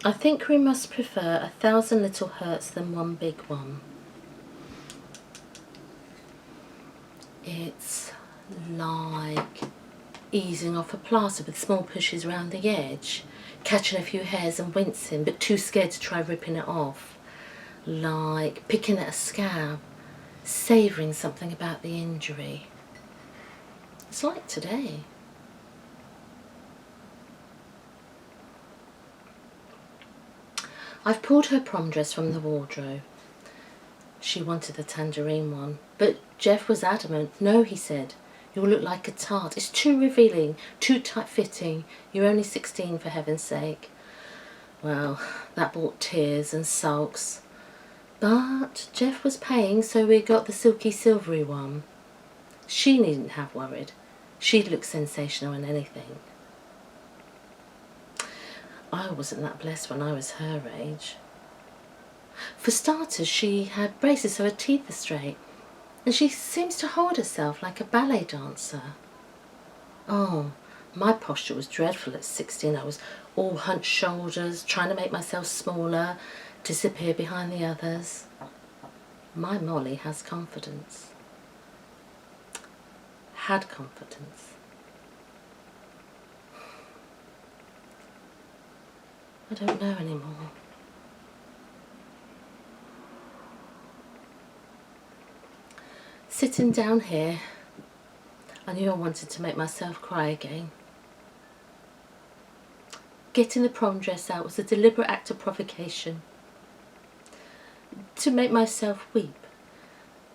I think we must prefer 1,000 little hurts than one big one. It's like easing off a plaster with small pushes around the edge, catching a few hairs and wincing, but too scared to try ripping it off. Like picking at a scab, savouring something about the injury. It's like today. I've pulled her prom dress from the wardrobe. She wanted the tangerine one, but Jeff was adamant. No, he said, you'll look like a tart. It's too revealing, too tight-fitting. You're only 16, for heaven's sake. Well, that brought tears and sulks. But Jeff was paying, so we got the silky silvery one. She needn't have worried. She'd look sensational in anything. I wasn't that blessed when I was her age. For starters, she had braces so her teeth are straight, and she seems to hold herself like a ballet dancer. Oh, my posture was dreadful at 16. I was all hunched shoulders, trying to make myself smaller, disappear behind the others. My Molly has confidence. Had confidence. I don't know anymore. Sitting down here, I knew I wanted to make myself cry again. Getting the prom dress out was a deliberate act of provocation. To make myself weep.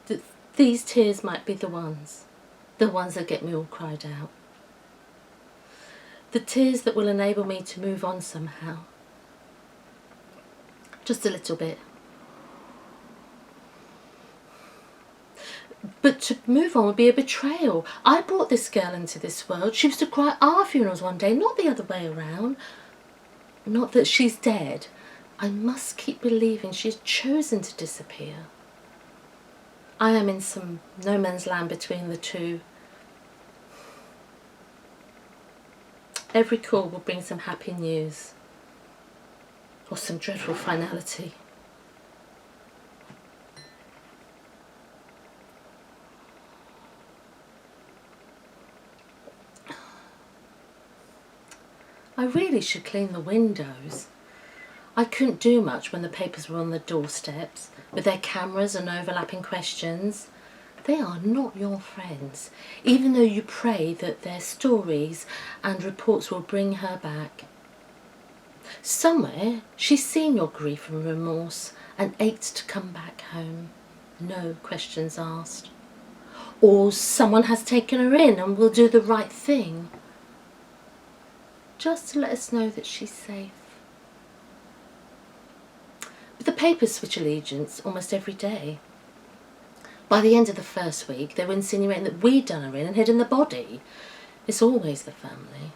That these tears might be the ones that get me all cried out. The tears that will enable me to move on somehow. Just a little bit. But to move on would be a betrayal. I brought this girl into this world. She was to cry at our funerals one day, not the other way around. Not that she's dead. I must keep believing she has chosen to disappear. I am in some no man's land between the two. Every call will bring some happy news. Or some dreadful finality. I really should clean the windows. I couldn't do much when the papers were on the doorsteps, with their cameras and overlapping questions. They are not your friends, even though you pray that their stories and reports will bring her back. Somewhere she's seen your grief and remorse and ached to come back home. No questions asked. Or someone has taken her in and will do the right thing. Just to let us know that she's safe. But the papers switch allegiance almost every day. By the end of the first week, they were insinuating that we'd done her in and hidden the body. It's always the family.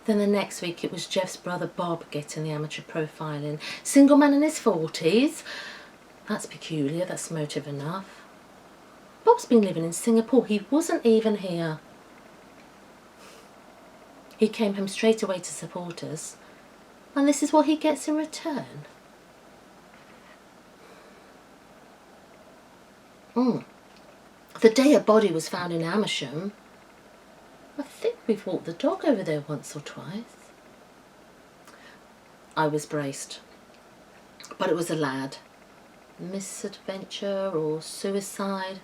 Then the next week it was Jeff's brother Bob getting the amateur profiling. Single man in his 40s. That's peculiar, that's motive enough. Bob's been living in Singapore. He wasn't even here. He came home straight away to support us. And this is what he gets in return. The day a body was found in Amersham, I think we've walked the dog over there once or twice. I was braced, but it was a lad. Misadventure or suicide.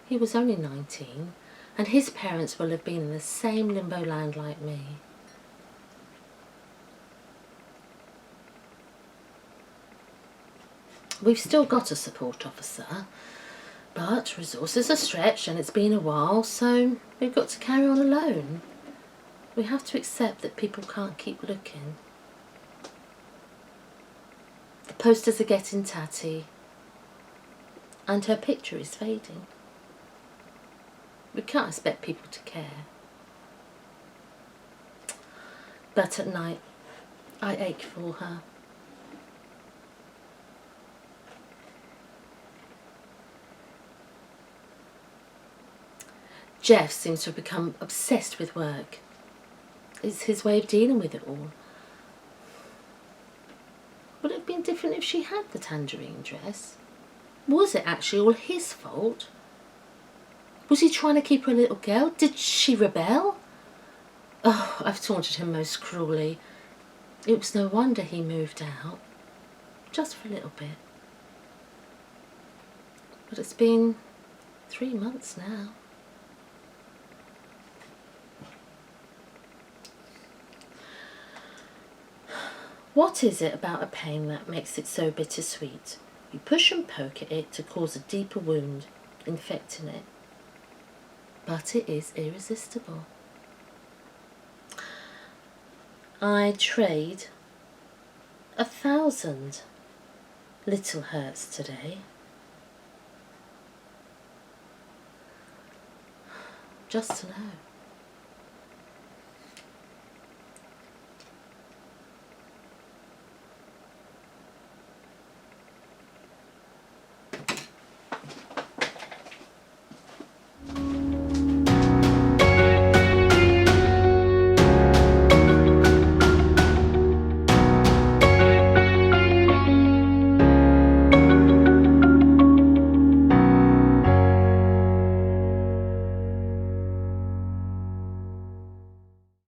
He was only 19, and his parents will have been in the same limbo land like me. We've still got a support officer, but resources are stretched and it's been a while, so we've got to carry on alone. We have to accept that people can't keep looking. The posters are getting tatty, and her picture is fading. We can't expect people to care. But at night, I ache for her. Jeff seems to have become obsessed with work. It's his way of dealing with it all. Would it have been different if she had the tangerine dress? Was it actually all his fault? Was he trying to keep her a little girl? Did she rebel? Oh, I've taunted him most cruelly. It was no wonder he moved out. Just for a little bit. But it's been 3 months now. What is it about a pain that makes it so bittersweet? You push and poke at it to cause a deeper wound, infecting it. But it is irresistible. I trade 1,000 little hurts today. Just to know.